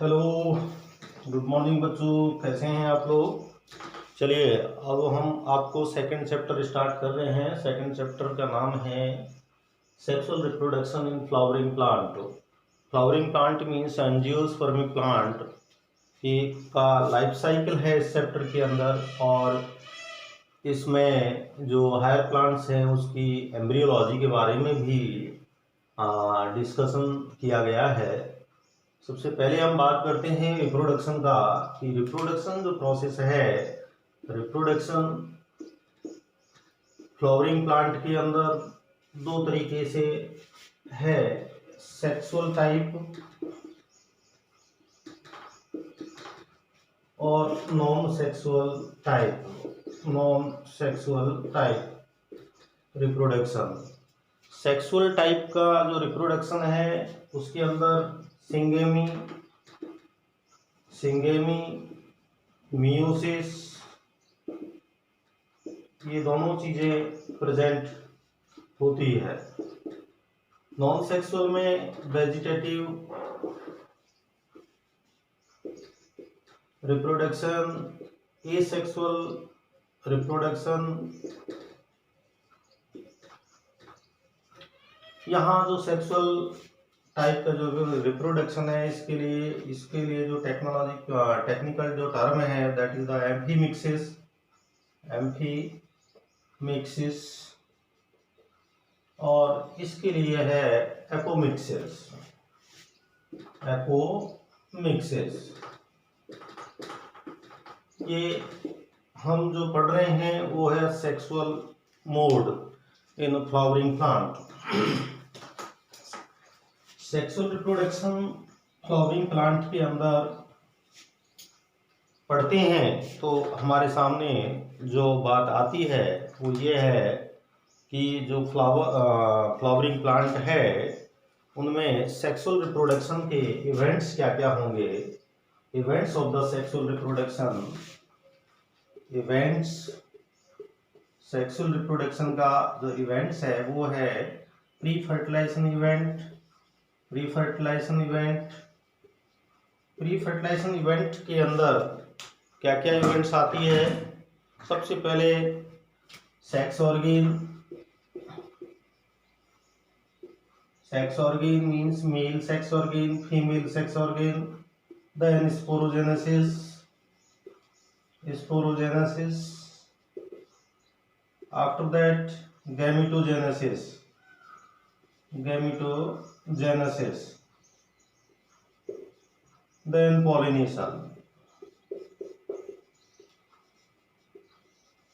Hello. Good morning बच्चों, कैसे हैं आप लोग। चलिए अब हम आपको सेकंड चैप्टर स्टार्ट कर रहे हैं। सेकंड चैप्टर का नाम है sexual reproduction in flowering plant. Flowering plant means angiospermae plant की का लाइफ साइकिल है इस चैप्टर के अंदर, और इसमें जो हायर प्लांट्स हैं उसकी एम्ब्रियोलॉजी के बारे में भी डिस्कशन किया गया है। सबसे पहले हम बात करते हैं रिप्रोडक्शन का, कि रिप्रोडक्शन जो प्रोसेस है, रिप्रोडक्शन फ्लावरिंग प्लांट के अंदर दो तरीके से है, सेक्सुअल टाइप और non sexual type. Non sexual type reproduction. Sexual type का जो रिप्रोडक्शन है उसके अंदर सिंगेमी, मियोसिस, ये दोनों चीजें प्रेजेंट होती है। नॉन सेक्सुअल में वेजिटेटिव रिप्रोडक्शन, एसेक्सुअल रिप्रोडक्शन। यहाँ जो सेक्सुअल टाइप का जो रिप्रोडक्शन है, इसके लिए जो टेक्निकल जो टर्म है, दैट इज द एम्फीमिक्सिस, और इसके लिए है एपोमिक्सिस। ये हम जो पढ़ रहे हैं वो है sexual mode in flowering plant. Sexual reproduction flowering plant के अंदर पढ़ते हैं तो हमारे सामने जो बात आती है वो ये है कि जो फ्लावरिंग प्लांट है उनमें सेक्सुअल रिप्रोडक्शन के इवेंट्स क्या क्या होंगे। Events of the sexual reproduction, events sexual reproduction का जो इवेंट्स है वो है pre fertilization event, pre fertilization event के अंदर क्या क्या इवेंट्स आती है। सबसे पहले sex organ means male sex organ, female sex organ. Then sporogenesis, after that gametogenesis, then pollination.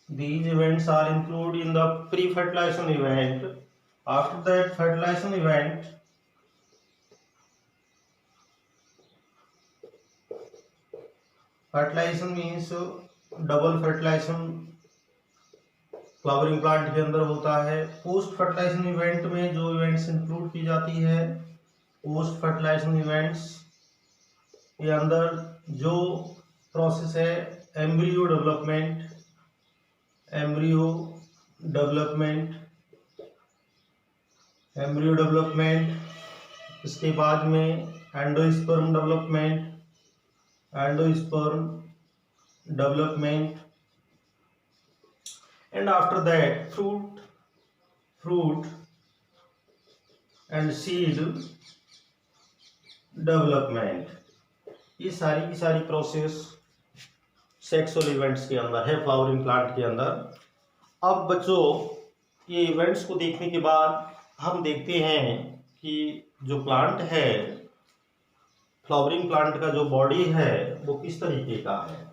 These events are included in the pre-fertilization event. After that fertilization event, fertilization means double fertilization flowering plant के अंदर होता है। Post fertilization event में जो events include की जाती है, post fertilisation events के अंदर जो प्रोसेस है एम्ब्रियो डेवलपमेंट, इसके बाद में endosperm development, and after that fruit and seed development. ये सारी की सारी प्रोसेस सेक्सुअल इवेंट्स के अंदर है फ्लावरिंग प्लांट के अंदर। अब बच्चों ये इवेंट्स को देखने के बाद हम देखते हैं कि जो प्लांट है, फ्लावरिंग प्लांट का जो बॉडी है वो किस तरीके का है,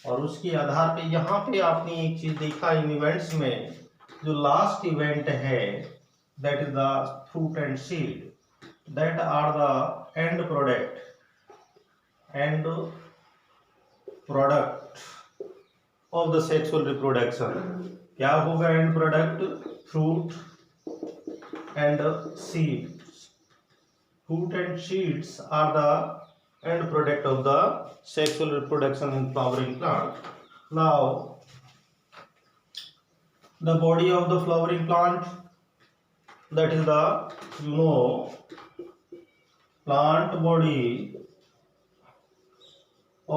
और उसके आधार पे यहाँ पे आपने एक चीज देखा इन इवेंट्स में, जो लास्ट इवेंट है that is the fruit and seed, that are the end product of the sexual reproduction. क्या होगा end product? Fruit and seeds. Fruit and seeds are the end product of the sexual reproduction in flowering plant. Now, the body of the flowering plant, that is the plant body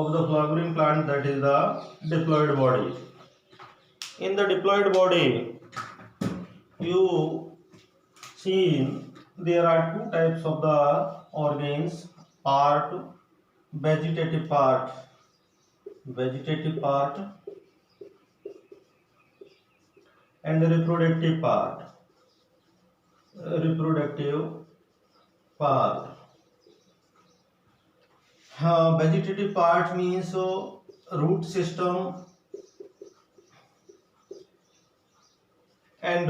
of the flowering plant, that is the diploid body. In the diploid body, you see there are two types of the organs: part, vegetative part, and the reproductive part, vegetative part means root system and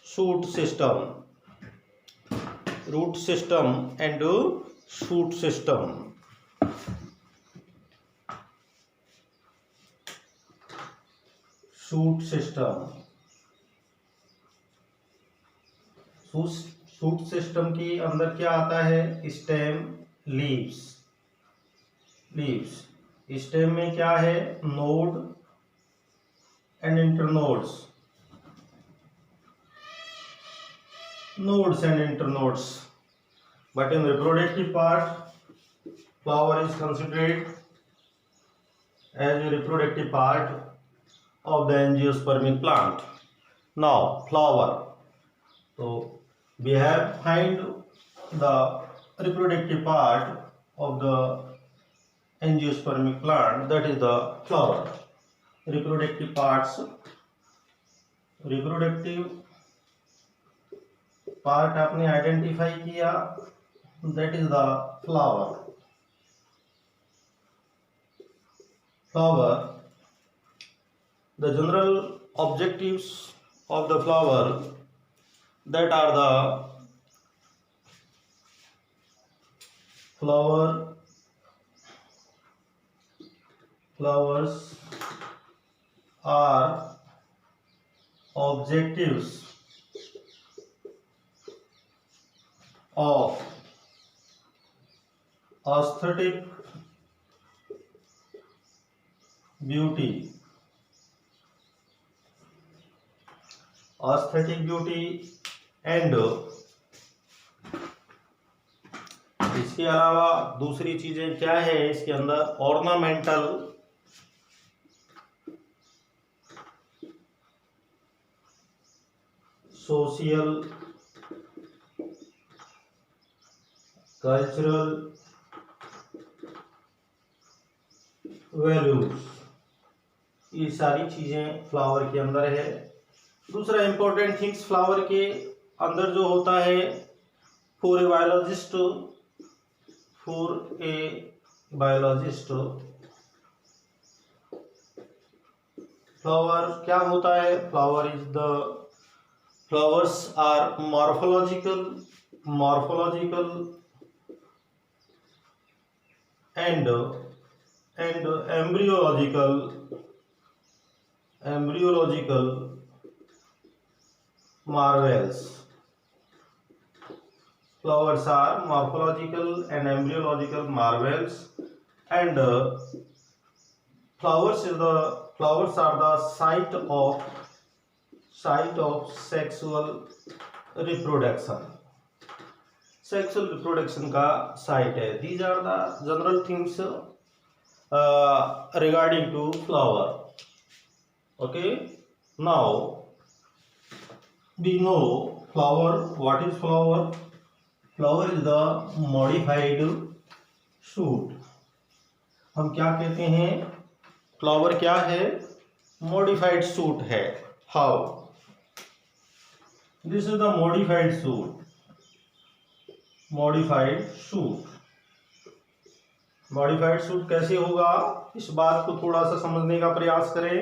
shoot system. Root system and shoot system. Shoot system. Shoot system के अंदर क्या आता है? Stem, leaves. Stem में क्या है? Node and internodes, nodes and internodes. But in reproductive part, flower is considered as a reproductive part of the angiospermic plant. Now flower, so we have find the reproductive part of the angiospermic plant, that is the flower. Reproductive parts, reproductive part आपने identify किया, that is the flower. The general objectives of the flower, that are the flowers are objectives of aesthetic beauty, and इसके अलावा दूसरी चीजें क्या है इसके अंदर? ऑर्नामेंटल, सोशल, कल्चरल वैल्यूज, ये सारी चीजें फ्लावर के अंदर है. दूसरा इंपॉर्टेंट थिंग्स फ्लावर के अंदर जो होता है, फॉर ए बायोलॉजिस्ट फ्लावर क्या होता है? Flowers are morphological and embryological marvels. Flowers are morphological and embryological marvels, and flowers are the site of sexual reproduction. Sexual reproduction का साइट है. These are the general things regarding to flower. Okay, now we know flower. What is flower? Flower is the modified shoot. हम क्या कहते हैं? फ्लावर क्या है? Modified shoot है. How? This is the modified shoot. Modified shoot कैसे होगा? इस बात को थोड़ा सा समझने का प्रयास करें.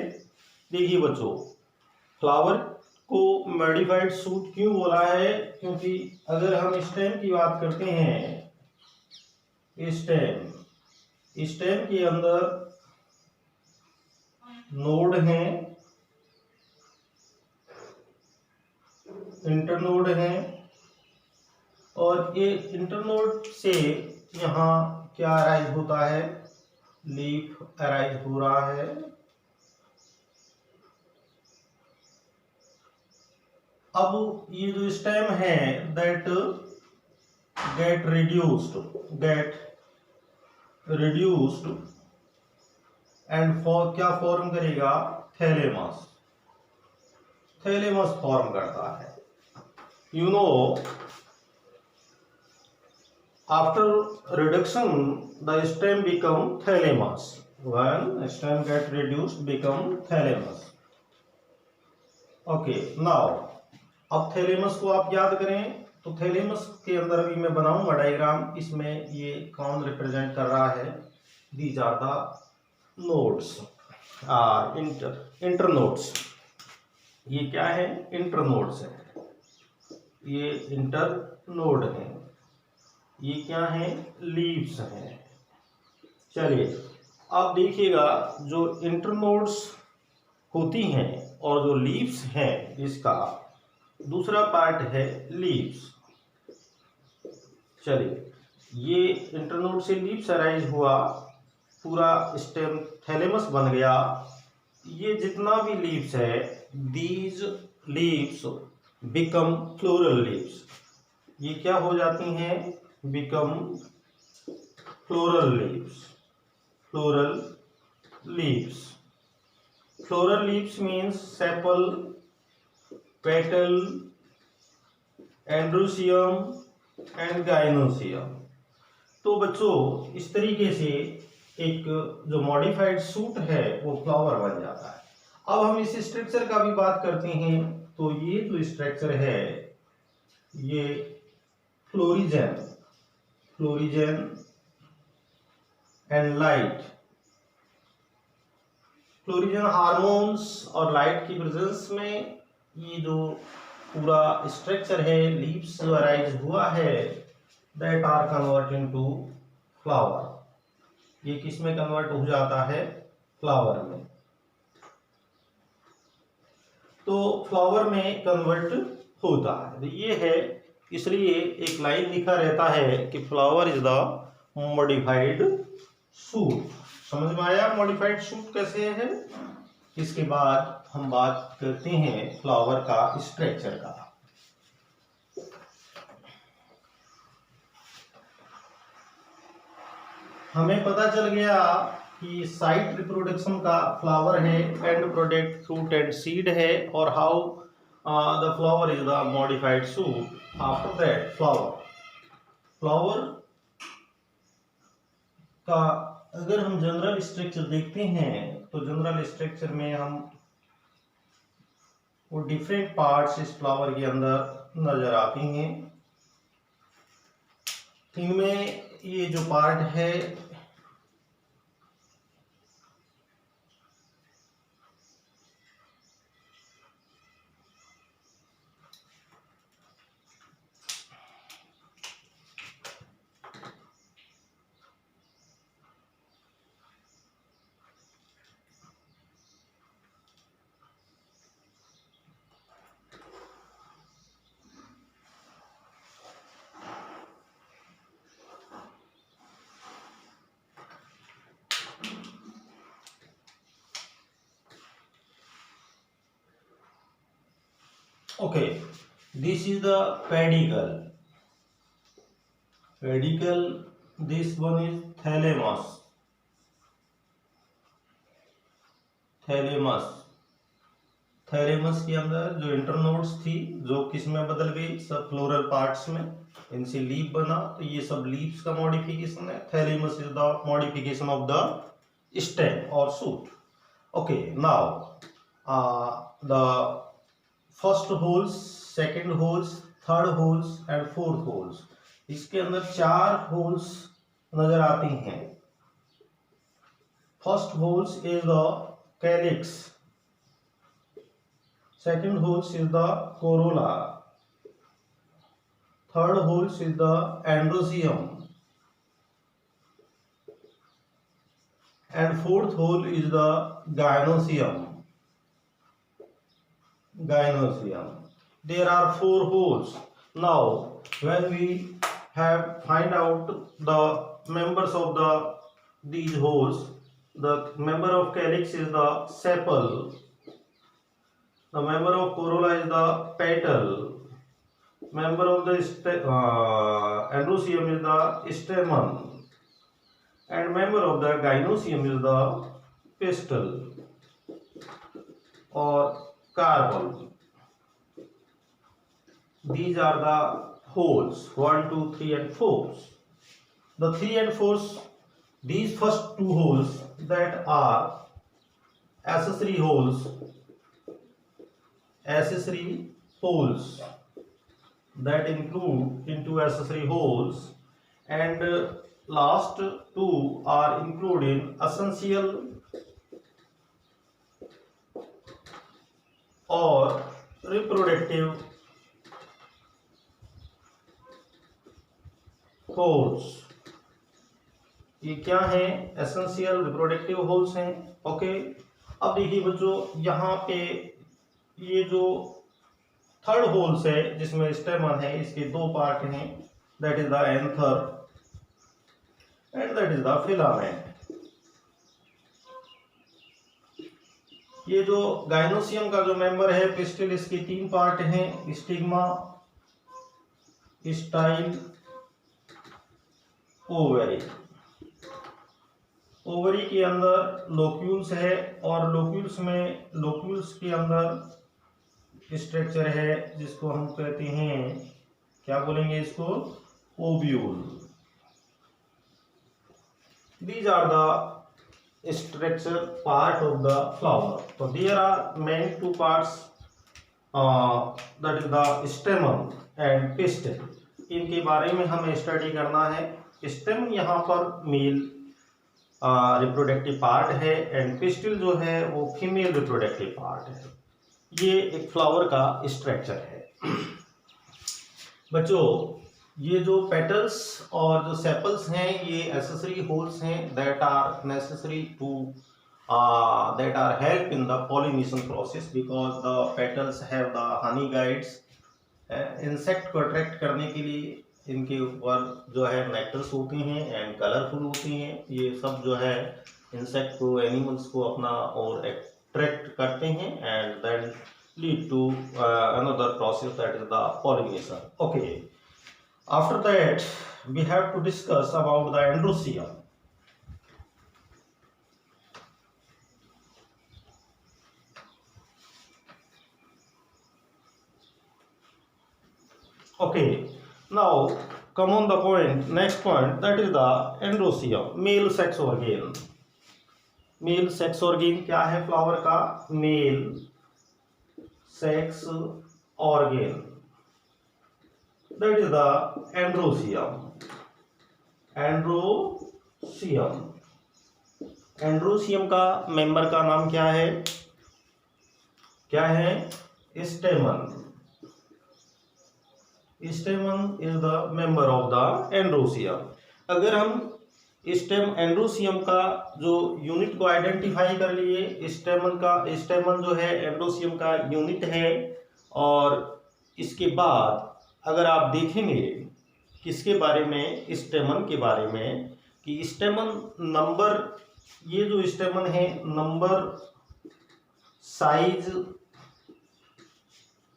देखिए बच्चों, फ्लावर को मॉडिफाइड शूट क्यों बोला है? क्योंकि अगर हम स्टेम की बात करते हैं, स्टेम के अंदर नोड हैं, इंटरनोड हैं, और ये इंटरनोड से यहाँ क्या अराइज होता है? लीफ अराइज हो रहा है. अब ये जो स्टेम है, दैट गेट रिड्यूस्ड एंड क्या फॉर्म करेगा, थैलेमस, थैलेमस फॉर्म करता है। You know after reduction the stem become thalamus, when stem gate reduced become thalamus. Okay now अब थैलेमस को आप याद करें तो थैलेमस के अंदर अभी मैं बनाऊंगा डायग्राम, इसमें ये कौन रिप्रेजेंट कर रहा है, these are the nodes, internodes. ये क्या है, इंटरनोड्स है, ये इंटरनोड है, ये क्या है, लीव्स हैं। चलिए अब देखिएगा जो इंटरनोड्स होती हैं और जो लीव्स हैं, इसका दूसरा पार्ट है लीव्स। चलिए ये इंटरनोड से लीव्स अराइज हुआ, पूरा स्टेम थैलेमस बन गया। ये जितना भी लीव्स है, these leaves become floral leaves, ये क्या हो जाती हैं, become floral leaves, floral leaves. Floral leaves means sepal, petal, androecium and gynoecium. तो बच्चों इस तरीके से एक जो मॉडिफाइड सूट है वो फ्लावर बन जाता है। अब हम इस स्ट्रक्चर का भी बात करते हैं, तो ये जो स्ट्रक्चर है ये florigen, florigen and light, florigen hormones और लाइट की प्रेजेंस में ये जो पूरा स्ट्रक्चर है, लीव्स जो अराइज हुआ है, that are convert into flower. ये किस में कन्वर्ट हो जाता है, फ्लावर में। तो फ्लावर में कन्वर्ट होता है, तो ये है, इसलिए एक लाइन लिखा रहता है कि flower is the modified suit. समझ में आया मॉडिफाइड सूट कैसे है। इसके बाद हम बात करते हैं फ्लावर का स्ट्रक्चर का। हमें पता चल गया कि साइट रिप्रोडक्शन का फ्लावर है, and product fruit and seed है, और how the flower is the modified suit. After that flower का अगर हम जनरल स्ट्रक्चर देखते हैं तो जनरल स्ट्रक्चर में हम वो डिफरेंट पार्ट्स इस फ्लावर के अंदर नजर आती हैं। इनमें ये जो पार्ट है okay, this is the pedicle, this one is thalamus, thalamus के अंदर जो इंटरनोड्स थी जो किस में बदल गई, सब फ्लोरल पार्ट्स में, इनसे लीफ बना, तो ये सब लीव्स का मॉडिफिकेशन है। Thalamus is the modification of the stem और shoot. Okay now the first whorls, second whorls, third whorls and fourth whorls, इसके अंदर 4 होल्स नजर आती हैं। First whorls is the calyx, second holes is the corolla, third holes is the androecium, and fourth hole is the gynoecium. There are 4 holes. Now when we have find out the members of these holes, the member of calyx is the sepal, the member of corolla is the petal, member of the androecium is the stamen, and member of the gynoecium is the pistil or carpel. These are the holes 1, 2, 3 and 4. The 3 and 4, these first two holes that are accessory holes that include into accessory holes, and last two are included essential or reproductive holes. ये क्या है? Essential reproductive holes हैं. Okay, अब देखिए बच्चों, यहाँ पे ये जो थर्ड होल्स है जिसमें स्टेमन है, इसके दो पार्ट हैं, that is the anther and that is the filament. ये जो गाइनोसियम का जो मेंबर है पिस्टिल, इसके तीन पार्ट हैं, स्टिग्मा, स्टाइल, ओवरी. ओवरी के अंदर लोक्यूल्स है और लोक्यूल्स के अंदर स्ट्रक्चर है जिसको हम कहते हैं, क्या बोलेंगे इसको? Ovule. These are the structure part of the flower. तो there are main two parts, that is the stamen and pistil. इनके बारे में हमें स्टडी करना है. स्टेम यहाँ पर मेल रिप्रोडक्टिव पार्ट है एंड पिस्टिल जो है वो फीमेल रिप्रोडक्टिव पार्ट है. ये एक फ्लावर का स्ट्रक्चर है. बच्चों, ये जो पेटल्स और जो सेपल्स हैं ये एसेसरी होल्स हैं that are necessary to that are help in the pollination process because the petals have the honey guides. Insect को अट्रैक्ट करने के लिए इनके ऊपर जो है नेक्टर्स होते हैं एंड कलरफुल होती हैं. ये सब जो है इंसेक्ट को, एनिमल्स को अपना और अट्रैक्ट करते हैं and then lead to another process that is the pollination. Okay, after that we have to discuss about the androecium. Okay, now come on the point, next point, that is the androecium, male sex organ. Male sex organ क्या है flower का? Male sex organ, that is the androecium. Androecium. Androecium का member का नाम क्या है? क्या है? स्टेमन. स्टेमन is the member of the androecium. अगर हम एंड्रोसियम का जो यूनिट को आइडेंटिफाई कर लिए, स्टेमन जो है एंड्रोसियम का यूनिट है. और इसके बाद अगर आप देखेंगे किसके बारे में? स्टेमन के बारे में, कि स्टेमन नंबर, ये जो स्टेमन है नंबर साइज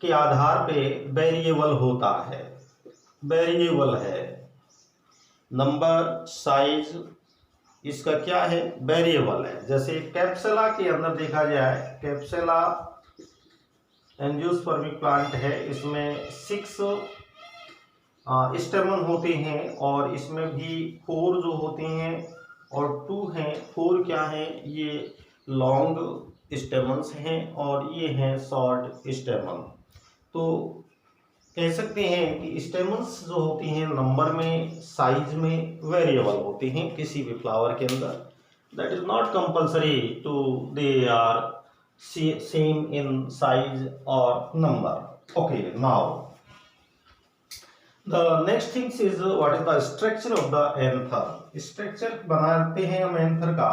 के आधार पे वेरिएबल होता है. वेरिएबल है नंबर साइज, इसका क्या है? वेरिएबल है. जैसे कैप्सुला के अंदर देखा जाए, कैप्सुला एंजियोस्पर्मिक प्लांट है, इसमें 6 स्टेमन होते हैं और इसमें भी 4 जो होते हैं और 2 हैं. 4 क्या हैं? ये लॉन्ग स्टेमन्स हैं और ये हैं शॉर्ट स्टेमन. तो कह सकते हैं कि स्टेमन्स जो होती हैं नंबर में, साइज में वेरिएबल होती हैं किसी भी फ्लावर के अंदर. That is not compulsory to they are same in size और नंबर. Okay, now the next things is what is the structure of the anther. Structure बनाते हैं हम एंथर का.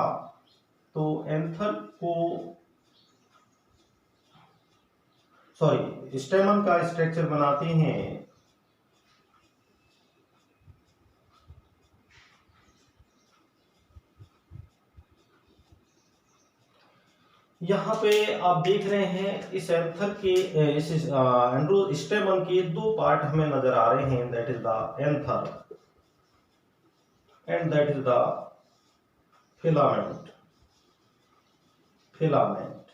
तो एंथर को, स्टेमन का स्ट्रक्चर बनाते हैं. यहाँ पे आप देख रहे हैं इस एंथर के, इस स्टेमन के 2 पार्ट हमें नजर आ रहे हैं, that is the anther and that is the filament, filament.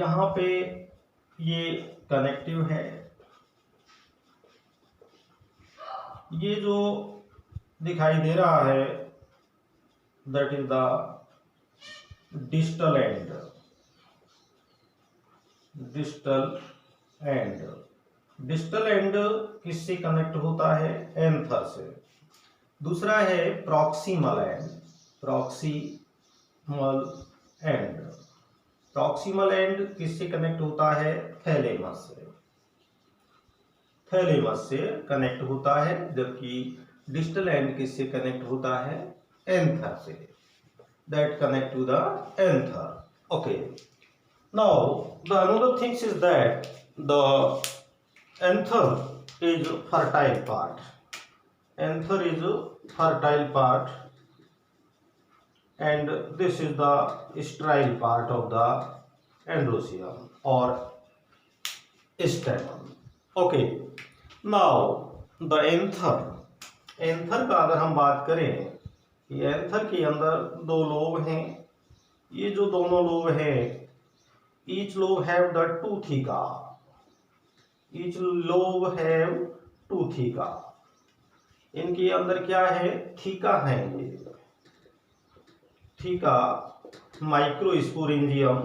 यहाँ पे ये कनेक्टिव है, ये जो दिखाई दे रहा है that is the distal end, distal end. Distal end किससे कनेक्ट होता है? एंथर से। दूसरा है proximal and, proximal and. Proximal and किससे कनेक्ट होता है? थैलेमस से, थैलेमस से कनेक्ट होता है, जबकि डिस्टल एंड किससे कनेक्ट होता है? एंथर से, that connect to the anther. Okay, now the another things is that the anther is fertile part, anther is fertile part, and this is the sterile part of the androecium or stamen. Okay, now the anther, anther का अगर हम बात करें, ये anther के अंदर दो lobe हैं। ये जो दोनों लोब हैं, each lobe have the two theca, each lobe have two theca। इनके अंदर क्या है? थीका है। ये थीका माइक्रोस्पोरेंजियम,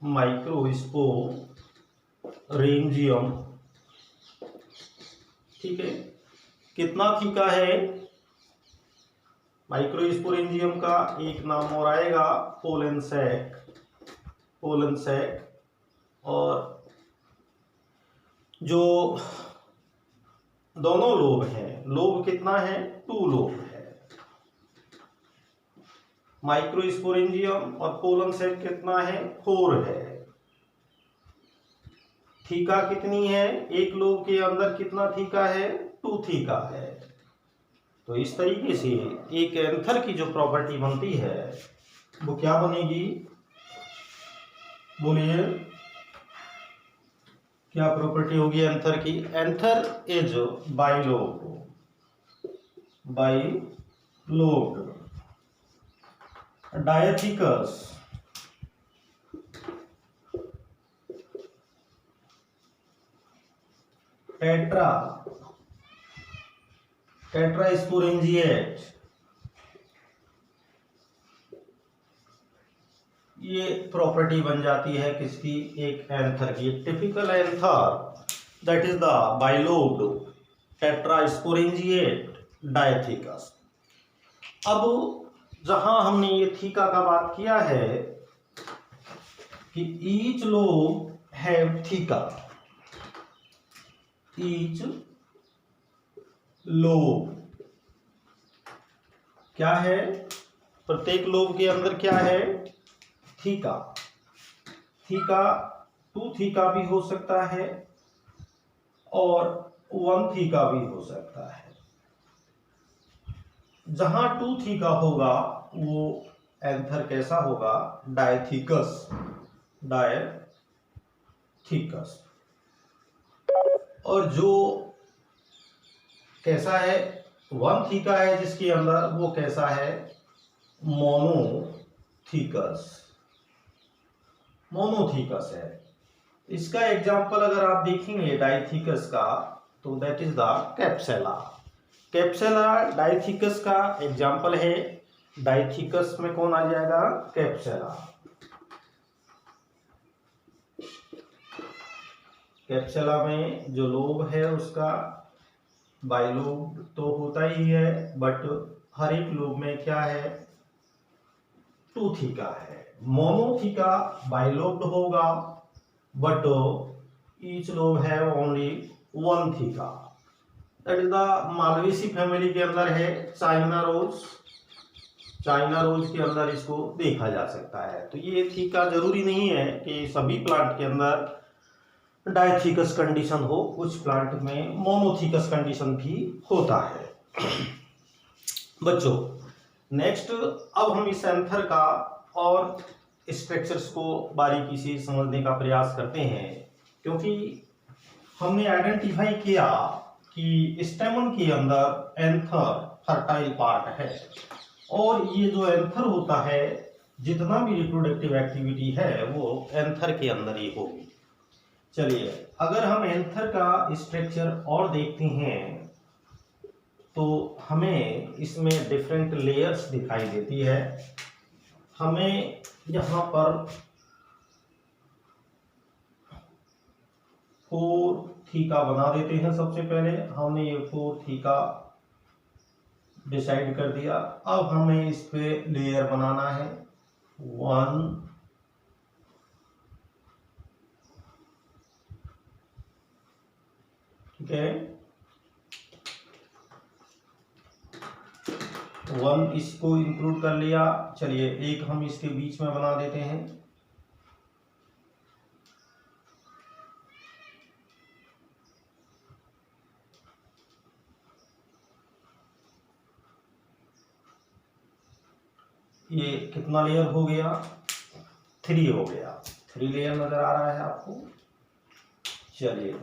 माइक्रोस्पोरेंजियम, ठीक है। कितना थीका है माइक्रोस्पोरेंजियम का? एक नाम और आएगा पोलन सैक, पोलन सैक। और जो दोनों लोब हैं, लोब कितना है? 2 लोब है। माइक्रोस्पोरेंजियम और पोलन सेट कितना है? 4 है। थीका कितनी है? एक लोब के अंदर कितना थीका है? 2 थीका है। तो इस तरीके से एक एंथर की जो प्रॉपर्टी बनती है वो क्या बनेगी? बोलिए, क्या प्रॉपर्टी होगी एंथर की? Anther is bilobed, bilobed, dithecous, tetra, tetrasporangiate. ये प्रॉपर्टी बन जाती है किसकी? एक एंथर की। Typical anther that is the bilobed, tetrasporangiate, dithecous. अब जहां हमने ये थीका का बात किया है कि each lobe have theca, each lobe क्या है? प्रत्येक लोब के अंदर क्या है? थीका। थीका 2 थीका भी हो सकता है और 1 थीका भी हो सकता है। जहां 2 थीका होगा वो एंथर कैसा होगा? Dithecous, dithecous. और जो कैसा है? 1 थीका है जिसके अंदर, वो कैसा है? मोनोथीकस, मोनोथीकस है। इसका एग्जाम्पल अगर आप देखेंगे डायथिकस का, तो दैट इज द कैप्सेला। कैप्सेला डायथिकस का एग्जाम्पल है। डायथिकस में कौन आ जाएगा? कैप्सेला। कैप्सेला में जो लोब है उसका बाइलोब तो होता ही है, बट हर एक लोब में क्या है? 2 थीका है। मोनोथीका बाइलोब्ड होगा, but each lobe have only 1 theca. That is the Malvaceae family के अंदर है। चाइना रोज, चाइना रोज के अंदर इसको देखा जा सकता है। तो ये थीका जरूरी नहीं है कि सभी प्लांट के अंदर डायथिकस कंडीशन हो, कुछ प्लांट में मोनोथीकस कंडीशन भी होता है। बच्चों, नेक्स्ट अब हम इस एंथर का और स्ट्रक्चर्स को बारीकी से समझने का प्रयास करते हैं, क्योंकि हमने आइडेंटिफाई किया कि स्टेमन के अंदर एंथर फर्टाइल पार्ट है। और ये जो एंथर होता है, जितना भी रिप्रोडक्टिव एक्टिविटी है वो एंथर के अंदर ही होगी। चलिए, अगर हम एंथर का स्ट्रक्चर और देखते हैं तो हमें इसमें डिफरेंट लेयर्स दिखाई देती है। हमें यहाँ पर 4 थीका बना देते हैं। सबसे पहले हमने ये 4 थीका डिसाइड कर दिया। अब हमें इस पे लेयर बनाना है 1, 1 इसको इंक्लूड कर लिया। चलिए, एक हम इसके बीच में बना देते हैं। ये कितना लेयर हो गया? 3 हो गया। 3 लेयर नजर आ रहा है आपको। चलिए,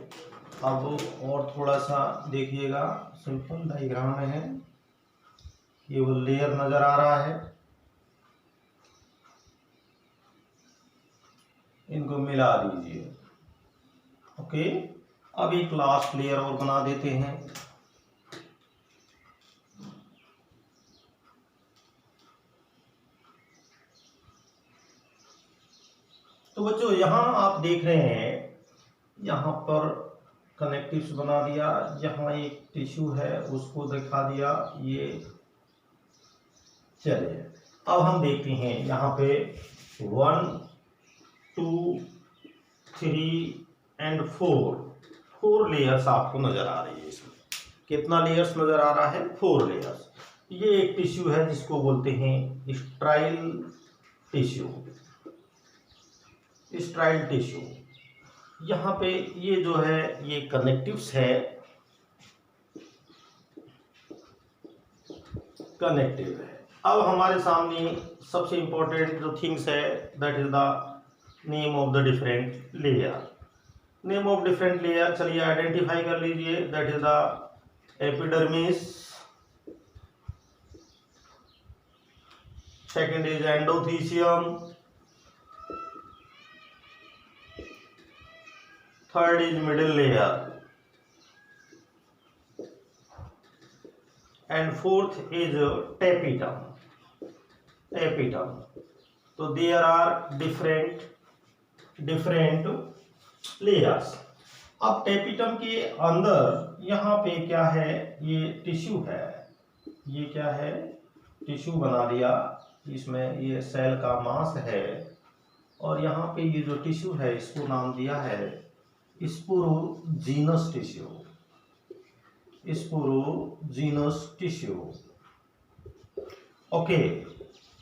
अब और थोड़ा सा देखिएगा, सिंपल डायग्राम में है, केवल लेयर नजर आ रहा है। इनको मिला दीजिए। ओके, अब एक लास्ट लेयर और बना देते हैं। तो बच्चों, यहाँ आप देख रहे हैं, यहाँ पर कनेक्टिव्स बना दिया, यहाँ एक टिश्यू है उसको दिखा दिया ये। चलिए, अब हम देखते हैं यहाँ पे 1, 2, 3 एंड 4 लेयर्स आपको नजर आ रही है। इसमें कितना लेयर्स नजर आ रहा है? 4 लेयर्स। ये एक टिश्यू है जिसको बोलते हैं स्ट्राइल टिश्यू। स्ट्राइल टिश्यू, यहाँ पे ये जो है ये कनेक्टिव्स है, कनेक्टिव है। अब हमारे सामने सबसे इंपॉर्टेंट जो थिंग्स है, that is the name of the different layer. Name of different layer, चलिए आइडेंटिफाई कर लीजिए। That is the epidermis, second is endothecium, third is middle layer, and fourth is tapetum. Tapetum. तो there are different layers. अब tapetum के अंदर यहाँ पे क्या है? ये टिश्यू है। ये क्या है? टिश्यू बना दिया। इसमें ये सेल का मास है, और यहाँ पे ये जो टिश्यू है इसको नाम दिया है sporogenous tissue. Sporogenous tissue. Okay,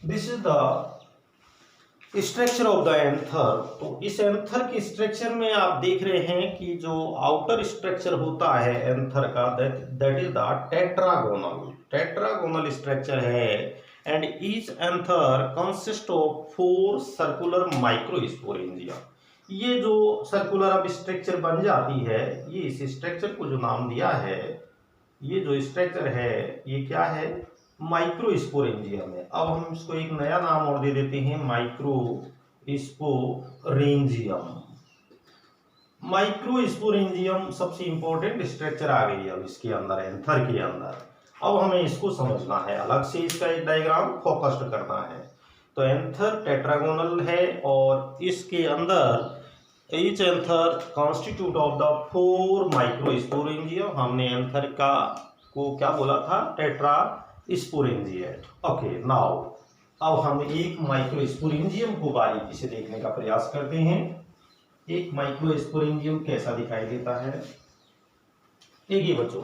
this is the structure of the anther. तो इस एंथर के स्ट्रक्चर में आप देख रहे हैं कि जो आउटर स्ट्रक्चर होता है एंथर का, that is the tetragonal structure है, and each anther consist of 4 circular microsporangia. ये जो सर्कुलर अब स्ट्रक्चर बन जाती है, ये इस स्ट्रक्चर को जो नाम दिया है, ये जो स्ट्रक्चर है ये क्या है? माइक्रोस्पोरेंजियम है। अब हम इसको एक नया नाम और दे देते हैं, माइक्रोस्पोरेंजियम। माइक्रोस्पोरेंजियम सबसे इंपॉर्टेंट स्ट्रक्चर आ गई है अब इसके अंदर, एंथर के अंदर। अब हमें इसको समझना है, अलग से इसका एक डायग्राम फोकस्ड करना है। तो एंथर टेट्रागोनल है, और इसके अंदर each anther constitute of the 4 microsporangium. हमने एंथर का को क्या बोला था? टेट्रास्पोरेंजिएट। ओके, नाउ अब हम एक माइक्रोस्पोरेंजियम को बारीकी से देखने का प्रयास करते हैं। एक माइक्रोस्पोरेंजियम कैसा दिखाई देता है? देखिए बच्चों,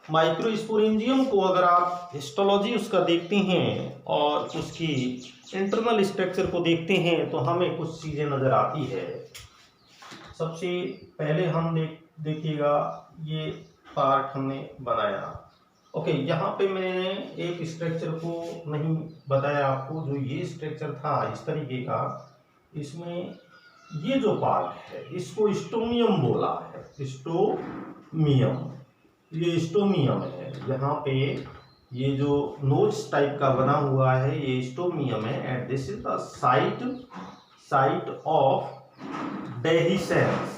माइक्रोस्पोरेंजियम को अगर आप हिस्टोलॉजी उसका देखते हैं और उसकी इंटरनल स्ट्रक्चर को देखते हैं तो हमें कुछ चीजें नजर आती है। सबसे पहले हम देखिएगा, ये पार्ट हमने बनाया। ओके, यहाँ पे मैंने एक स्ट्रक्चर को नहीं बताया आपको, जो ये स्ट्रक्चर था इस तरीके का, इसमें ये जो पार्ट है इसको स्टोमियम बोला है। स्टोमियम, ये स्टोमियम है। यहाँ पे ये जो नोच टाइप का बना हुआ है ये स्टोमियम है, and this is the site of dehiscence.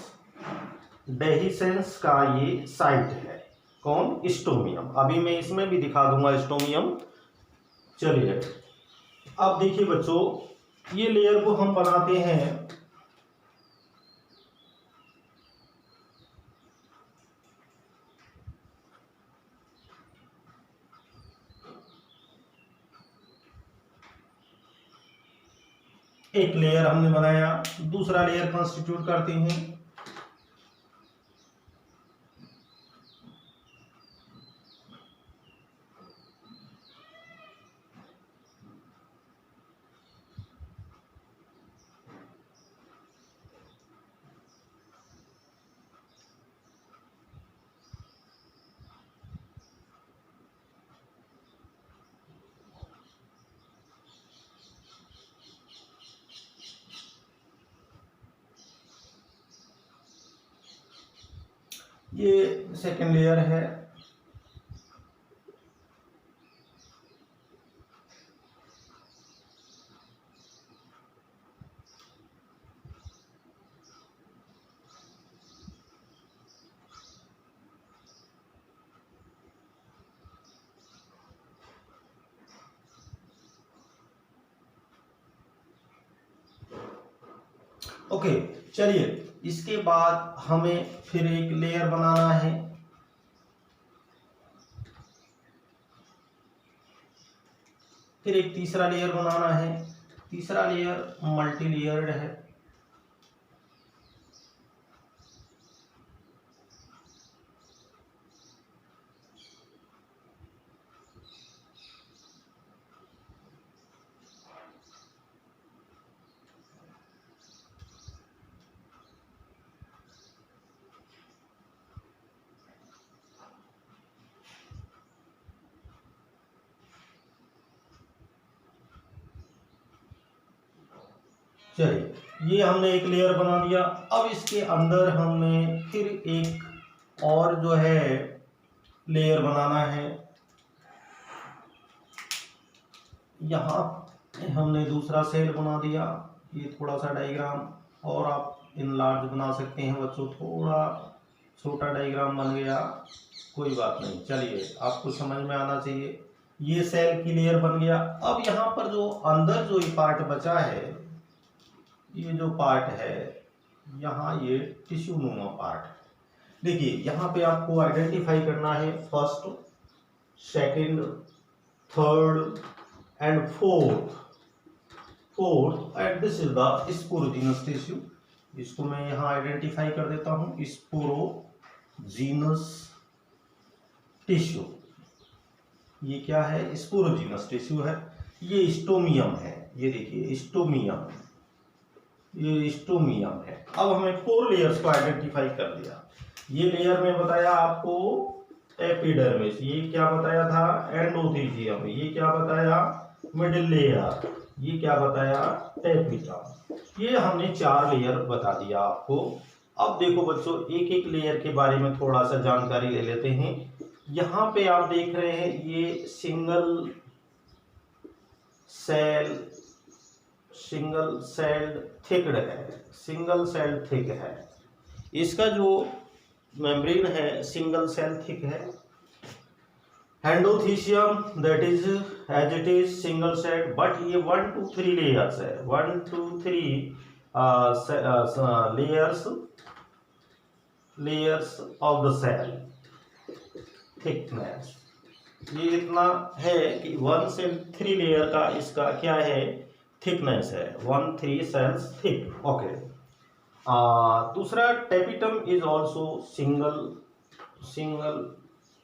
Dehiscence का ये साइट है। कौन? स्टोमियम। अभी मैं इसमें भी दिखा दूंगा स्टोमियम। चलिए अब देखिए बच्चों, ये लेयर को हम बनाते हैं एक लेयर हमने बनाया, दूसरा लेयर कंस्टिट्यूट करते हैं। ये सेकेंड लेयर है। ओके चलिए, इसके बाद हमें फिर एक लेयर बनाना है। फिर एक तीसरा लेयर बनाना है। तीसरा लेयर मल्टी लेयर्ड है। चलिए ये हमने एक लेयर बना दिया। अब इसके अंदर हमें फिर एक और जो है लेयर बनाना है। यहाँ हमने दूसरा सेल बना दिया। ये थोड़ा सा डायग्राम और आप इनलार्ज बना सकते हैं बच्चों, थोड़ा छोटा डायग्राम बन गया, कोई बात नहीं। चलिए आपको समझ में आना चाहिए। ये सेल की लेयर बन गया। अब यहाँ पर जो अंदर जो ये पार्ट बचा है, ये जो पार्ट है यहाँ, ये टिश्यू नुमा पार्ट है। देखिए यहाँ पे आपको आइडेंटिफाई करना है first, second, third and fourth and this is the sporogenous tissue. इसको मैं यहाँ आइडेंटिफाई कर देता हूँ, स्पोरोजीनस टिश्यू। ये क्या है? स्पोरोजीनस टिश्यू है। ये स्टोमियम है। ये देखिए स्टोमियम, ये स्टोमियम है। अब हमें 4 लेयर्स को आइडेंटिफाई कर दिया। ये लेयर में बताया आपको एपिडर्मिस, ये क्या बताया था? एंडोथीलियम, ये क्या बताया? मिडिल लेयर, ये क्या बताया? टेपिटम। ये हमने 4 लेयर बता दिया आपको। अब देखो बच्चों, एक एक लेयर के बारे में थोड़ा सा जानकारी ले लेते हैं। यहाँ पे आप देख रहे हैं ये सिंगल सेल्ड थिक्ड है, सिंगल सेल थिक है। इसका जो मेम्ब्रेन है सिंगल सेल थिक है। Endothecium that is as it is single cell, but ये 1 to 3 लेयर्स है, 1 to 3 layers of the cell thickness. ये इतना है कि 1 से 3 लेयर का इसका क्या है? थिकनेस है, 1-3 सेल्स थिक। ओके। दूसरा tapetum is also single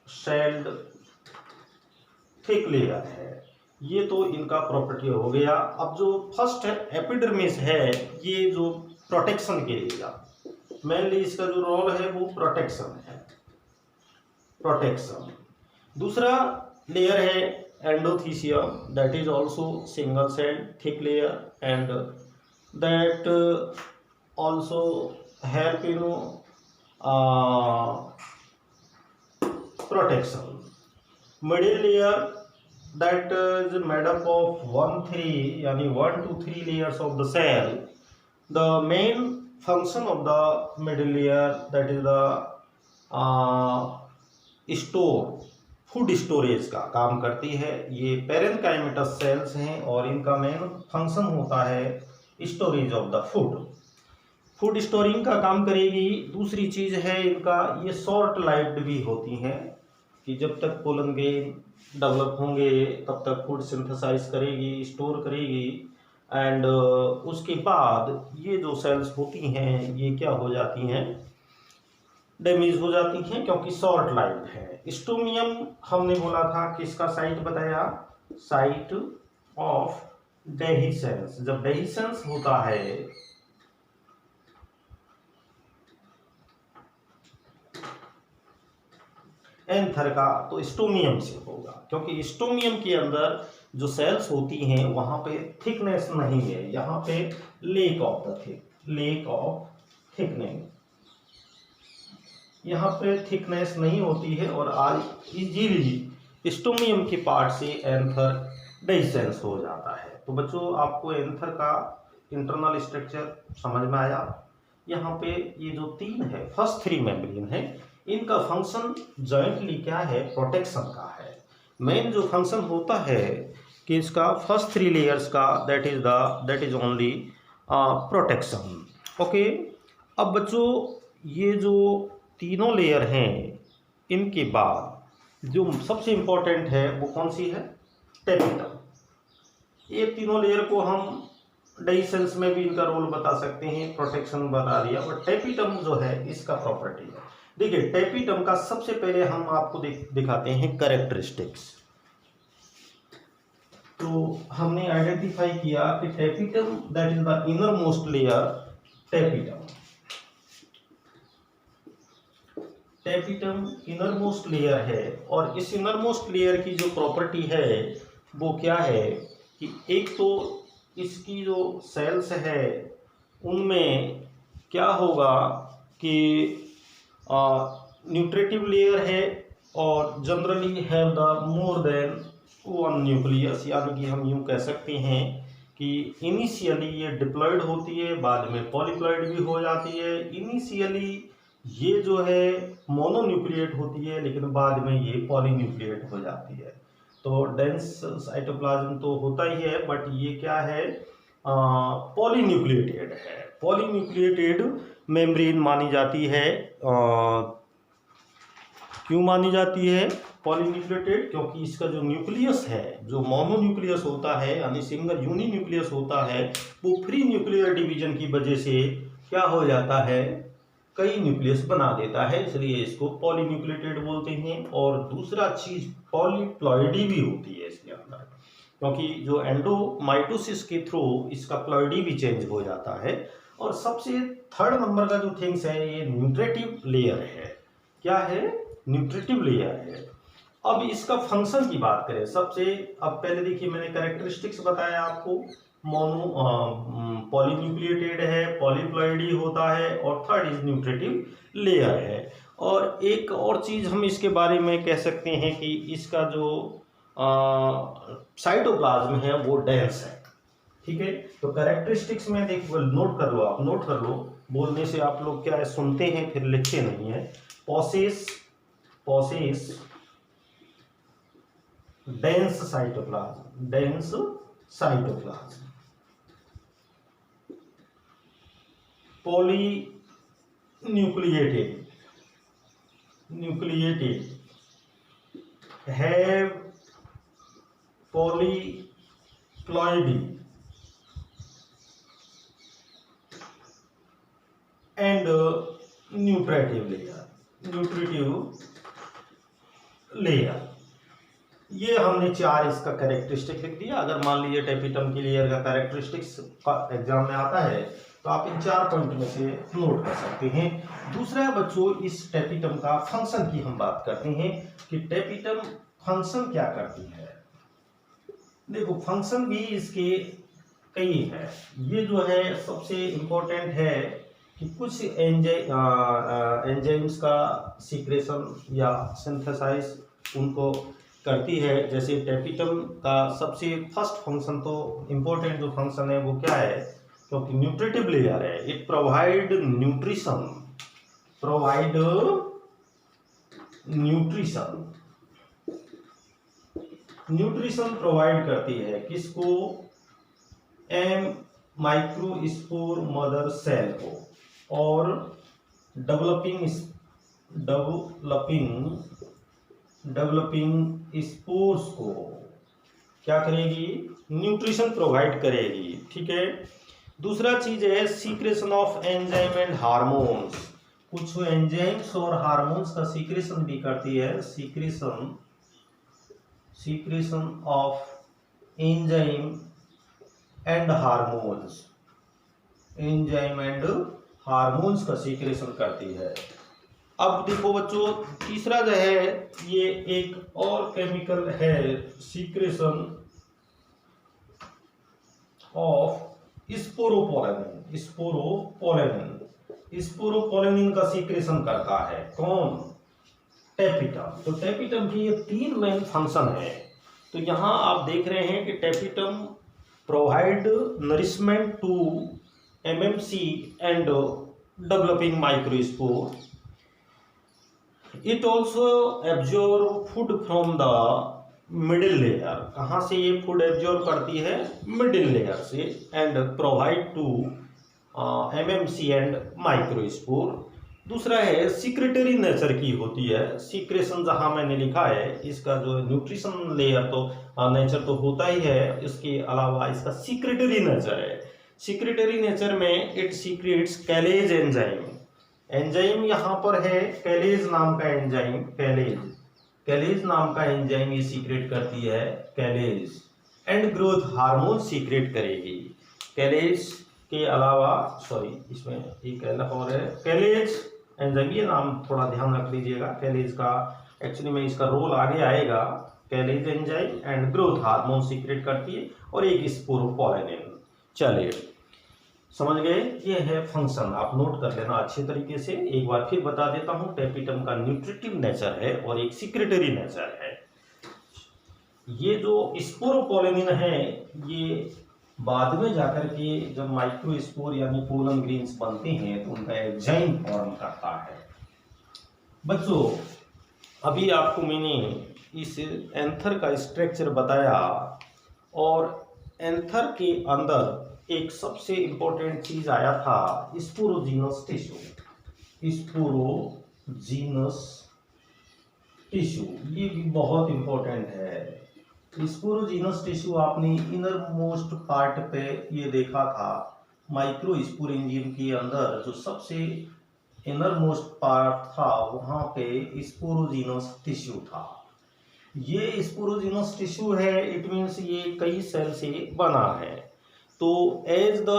celled thick layer है। ये तो इनका प्रॉपर्टी हो गया। अब जो फर्स्ट है एपिडर्मिस है, ये जो प्रोटेक्शन के लिए, मेनली इसका जो रोल है वो प्रोटेक्शन है, प्रोटेक्शन। दूसरा लेयर है endothecium, that is also single cell thick layer and that also help protection. Middle layer that is made up of 1 to 3 layers of the cell. The main function of the middle layer, that is the store, food storage का काम करती है। ये पेरेन्काइमेटस sales हैं और इनका main function होता है storage of the food storing का काम करेगी। दूसरी चीज है इनका, ये शॉर्ट लाइफ्ड भी होती हैं कि जब तक पोलन ग्रेन डेवलप होंगे तब तक फूड सिंथेसाइज करेगी, स्टोर करेगी, एंड उसके बाद ये जो सेल्स होती हैं ये क्या हो जाती हैं, डैमेज हो जाती हैं क्योंकि शॉर्ट लाइफ है। स्टोमियम हमने बोला था किसका साइट बताया, साइट ऑफ डेहिसेंस। जब डेहिसेंस होता है एंथर का तो स्टोमियम से होगा, क्योंकि स्टोमियम के अंदर जो सेल्स होती हैं वहां पे थिकनेस नहीं है, यहाँ पे लेक ऑफ थिकनेस, यहाँ पे थिकनेस नहीं होती है और आज इजीली स्टोमियम के पार्ट से एंथर डेहिसेंस हो जाता है। तो बच्चों आपको एंथर का इंटरनल स्ट्रक्चर समझ में आया। यहाँ पे ये जो तीन है, फर्स्ट थ्री मेम्ब्रेन है, इनका फंक्शन जॉइंटली क्या है, प्रोटेक्शन का है। मेन जो फंक्शन होता है कि इसका फर्स्ट थ्री लेयर्स का, that is only protection. Okay, अब बच्चों ये जो तीनों लेयर हैं इनके बाद जो सबसे इम्पोर्टेंट है वो कौन सी है, टेपिटम। ये तीनों लेयर को हम डेहिसेंस में भी इनका रोल बता सकते हैं, प्रोटेक्शन बता दिया, और टेपिटम जो है इसका प्रॉपर्टी है। देखिए टेपिटम का सबसे पहले हम आपको दिखाते हैं कैरेक्टरिस्टिक्स। तो हमने आइडेंटिफाई किया कि tapetum that is the inner most layer, tapetum inner most layer है। और इस इनर मोस्ट लेयर की जो प्रॉपर्टी है वो क्या है कि एक तो इसकी जो सेल्स है उनमें क्या होगा कि न्यूट्रिटिव लेयर है और generally have the more than one nucleus, यानी कि हम यूँ कह सकते हैं कि इनिशियली ये डिप्लॉयड होती है, बाद में पॉलीप्लॉयड भी हो जाती है। इनिशियली ये जो है मोनोन्यूक्लिएट होती है लेकिन बाद में ये पॉलीन्यूक्लिएट हो जाती है। तो डेंस साइटोप्लाज्म तो होता ही है, बट ये क्या है, पॉलीन्यूक्लिएटेड है। पॉलीन्यूक्लिएटेड मेम्ब्रेन मानी जाती है। क्यों मानी जाती है पॉलीन्यूक्लिएटेड, क्योंकि इसका जो न्यूक्लियस है, जो मोनोन्यूक्लियस होता है यानी सिंगल यूनिन्यूक्लियस होता है, वो फ्री न्यूक्लियर डिवीजन की वजह से क्या हो जाता है, कई न्यूक्लियस बना देता है, इसलिए इसको पॉलीन्यूक्लिएटेड बोलते हैं। और दूसरा चीज पॉलीप्लॉइडी भी होती है इसके अंदर, क्योंकि जो एंडोमाइटोसिस के थ्रू इसका प्लॉइडी भी चेंज हो जाता है। और सबसे थर्ड नंबर का जो थिंग्स है ये न्यूट्रिटिव लेयर है। क्या है, न्यूट्रिटिव लेयर है। अब इसका फंक्शन की बात करें सबसे, अब पहले देखिए मैंने कैरेक्टरिस्टिक्स बताया आपको, पॉलीन्यूक्लिएटेड है, पॉलीप्लॉइडी होता है, और थर्ड इज न्यूट्रिटिव लेयर है। और एक और चीज हम इसके बारे में कह सकते हैं कि इसका जो साइटोप्लाज्म है वो डेंस है। ठीक है, तो कैरेक्टरिस्टिक्स में देखो, नोट कर लो, आप नोट कर लो, बोलने से आप लोग क्या है सुनते हैं फिर लिखते नहीं है। Possesses dense cytoplasm, polynucleated have polyploidy and nutritive layer। ये हमने चार इसका कैरेक्टरिस्टिक लिख दिया। अगर मान लीजिए टेपिटम की लेयर का कैरेक्टरिस्टिक्स का एग्जाम में आता है तो आप इन 4 पॉइंट में से नोट कर सकते हैं। दूसरा बच्चों, इस टेपिटम का फंक्शन की हम बात करते हैं कि टेपिटम फंक्शन क्या करती है। देखो फंक्शन भी इसके कई है। ये जो है सबसे इम्पोर्टेंट है कि कुछ एंजाइम्स का सीक्रेशन या सिंथेसाइज उनको करती है। जैसे टेपिटम का सबसे फर्स्ट फंक्शन तो इम्पोर्टेंट जो फंक्शन है वो क्या है, क्योंकि न्यूट्रिटिव लेयर है, इट प्रोवाइड न्यूट्रिशन प्रोवाइड करती है किसको, एम माइक्रोस्पोर मदर सेल को, और डेवलपिंग स्पोर्स को क्या करेगी, न्यूट्रिशन प्रोवाइड करेगी। ठीक है। दूसरा चीज है secretion of enzyme and hormones, कुछ एंजाइम्स और हार्मोन्स का सीक्रेशन भी करती है। Secretion of enzyme and hormones का सीक्रेशन करती है। अब देखो बच्चों, तीसरा जो है ये एक और केमिकल है, सीक्रेशन ऑफ स्पोरोपोलेनिन का सीक्रेशन करता है कौन, टेपिटम। तो टेपिटम की ये 3 मेन फंक्शन है। तो यहां आप देख रहे हैं कि tapetum provide nourishment to MMC and developing microspore, it also absorb food from the middle layer, कहाँ से ये फूड एब्जॉर्ब करती है, मिडिल लेयर से, and provide to MMC and microspore. दूसरा है सिक्रेटरी नेचर की होती है, सीक्रेशन जहाँ मैंने लिखा है, इसका जो न्यूट्रिशन लेयर तो नेचर तो होता ही है, इसके अलावा इसका सीक्रेटरी नेचर है। सीक्रेटरी नेचर में इट सीक्रेट्स कैलेज एंजाइम यहाँ पर है कैलेज नाम का एंजाइम, कैलेज नाम का एंजाइम ये सीक्रेट करती है, कैलेज, एंड ग्रोथ हार्मोन सीक्रेट करेगी। कैलेज के अलावा, सॉरी इसमें एक अलग और है, कैलेज एंजाइम, ये नाम थोड़ा ध्यान रख लीजिएगा, कैलेज का एक्चुअली में इसका रोल आगे आएगा। Callase enzyme and growth hormone secrete करती है, और एक स्पोरोपोलेनिन। चलिए समझ गए, ये है फंक्शन, आप नोट कर लेना अच्छे तरीके से। एक बार फिर बता देता हूं, टेपिटम का न्यूट्रिटिव नेचर है और एक सिक्रेटरी नेचर है। ये जो स्पोरोपोलेनिन है ये बाद में जाकर के जब माइक्रोस्पोर यानी पोलन ग्रेन्स बनते हैं तो उनका एंजाइम फॉर्म करता है। बच्चों अभी आपको मैंने इस एंथर का स्ट्रक्चर बताया, और एंथर के अंदर एक सबसे इंपॉर्टेंट चीज आया था, स्पोरोजीनस टिश्यू, ये भी बहुत इंपॉर्टेंट है। स्पोरोजीनस टिश्यू आपने इनर मोस्ट पार्ट पे ये देखा था, माइक्रोस्पोरेंजियम के अंदर जो सबसे इनर मोस्ट पार्ट था वहां पे स्पोरोजीनस टिश्यू था। ये स्पोरोजीनस टिश्यू है, इट मीन्स ये कई सेल से बना है। तो as the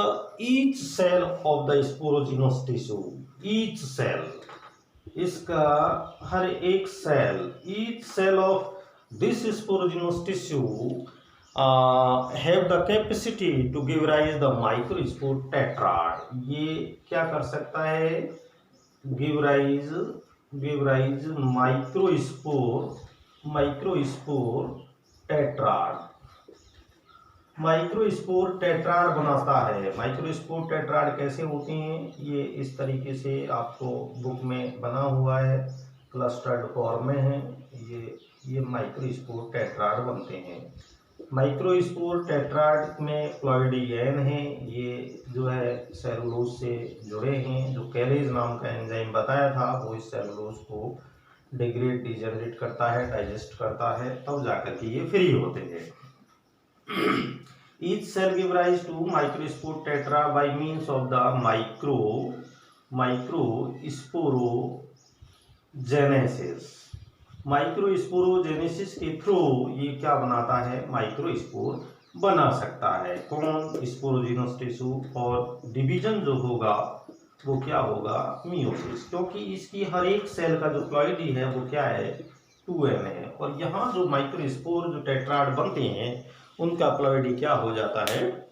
each cell of the sporogenous tissue, each cell, इसका हर एक cell, each cell of this sporogenous tissue have the capacity to give rise the microspore tetrad. ये क्या कर सकता है, give rise microspore tetrad, microspore tetrad बनाता है। माइक्रोस्पोर टेट्राड कैसे होते हैं, ये इस तरीके से आपको बुक में बना हुआ है, क्लस्टर्ड फॉर्म में है, ये माइक्रोस्पोर टेट्राड बनते हैं। माइक्रोस्पोर टेट्राड में फ्लोइडियन है, ये जो है सेलुलोज से जुड़े हैं। जो कैलेज नाम का एंजाइम बताया था वो इस सेलुलोज को डिजनरेट करता है, डाइजेस्ट करता है, तब जाकर के ये फ्री होते हैं। Each cell give rise to microspore tetra by means of the microsporogenesis। Microsporogenesis के थ्रू ये क्या बनाता है, माइक्रोस्पोर बना सकता है। कौन, स्पोरोजीनस टिश्यू, और डिवीजन जो होगा वो क्या होगा, मियोसिस, क्योंकि इसकी हर एक सेल का जो प्लॉइडी है वो क्या है, 2n है, और यहाँ जो माइक्रोस्पोर जो टेट्राड बनते हैं उनका प्लॉइडी क्या हो जाता है,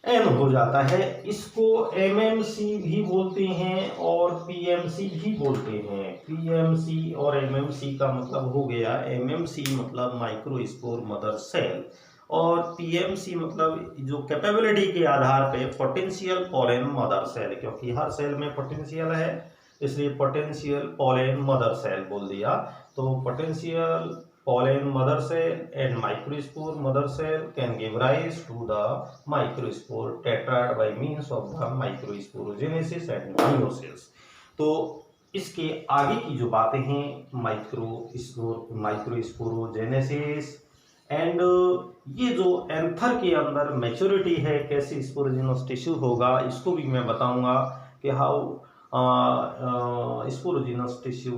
एन हो जाता है। इसको एमएमसी भी बोलते हैं और पीएमसी भी बोलते हैं। पीएमसी और एमएमसी का मतलब हो गया, एमएमसी मतलब माइक्रोस्पोर मदर सेल और पीएमसी मतलब जो कैपेबिलिटी के आधार पे पोटेंशियल पोलन मदर सेल, क्योंकि हर सेल में पोटेंशियल है इसलिए पोटेंशियल पोलन मदर सेल बोल दिया। तो potential pollen mother cell and microspore mother cell can give rise to the microspore tetrad by means of the microsporogenesis and meiosis। तो इसके आगे की जो बातें हैं माइक्रोस्पोरोजेनेसिस एंड ये जो एंथर के अंदर मैच्योरिटी है कैसे स्पोरोजिनस टिश्यू होगा इसको भी मैं बताऊंगा कि how sporogenous tissue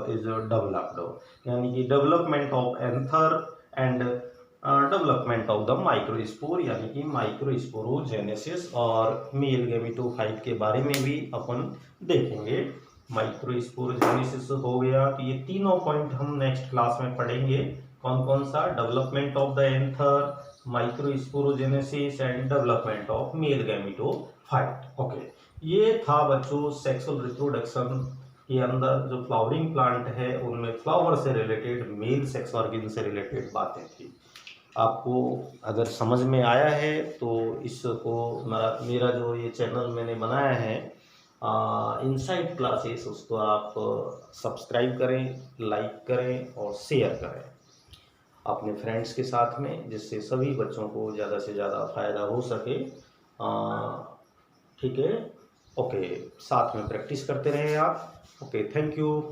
is developed, यानी कि development of anther and development of the microspore यानी कि माइक्रोस्पोरोजेनेसिस और मेल गैमेटोफाइट के बारे में भी अपन देखेंगे। माइक्रोस्पोरोजेनेसिस हो गया तो ये तीनों पॉइंट हम नेक्स्ट क्लास में पढ़ेंगे। कौन कौन सा? Development of the anther, microsporogenesis and development of male gametophyte. Okay, ये था बच्चों सेक्सुअल रिप्रोडक्शन के अंदर जो फ्लावरिंग प्लांट है उनमें फ्लावर से रिलेटेड, मेल सेक्स ऑर्गन से रिलेटेड बातें थी। आपको अगर समझ में आया है तो इसको मेरा जो ये चैनल मैंने बनाया है इनसाइड क्लासेस, उसको आप सब्सक्राइब करें, लाइक करें और शेयर करें अपने फ्रेंड्स के साथ में, जिससे सभी बच्चों को ज़्यादा से ज़्यादा फ़ायदा हो सके। ठीक है, ओके, साथ में प्रैक्टिस करते रहें आप। Okay, thank you.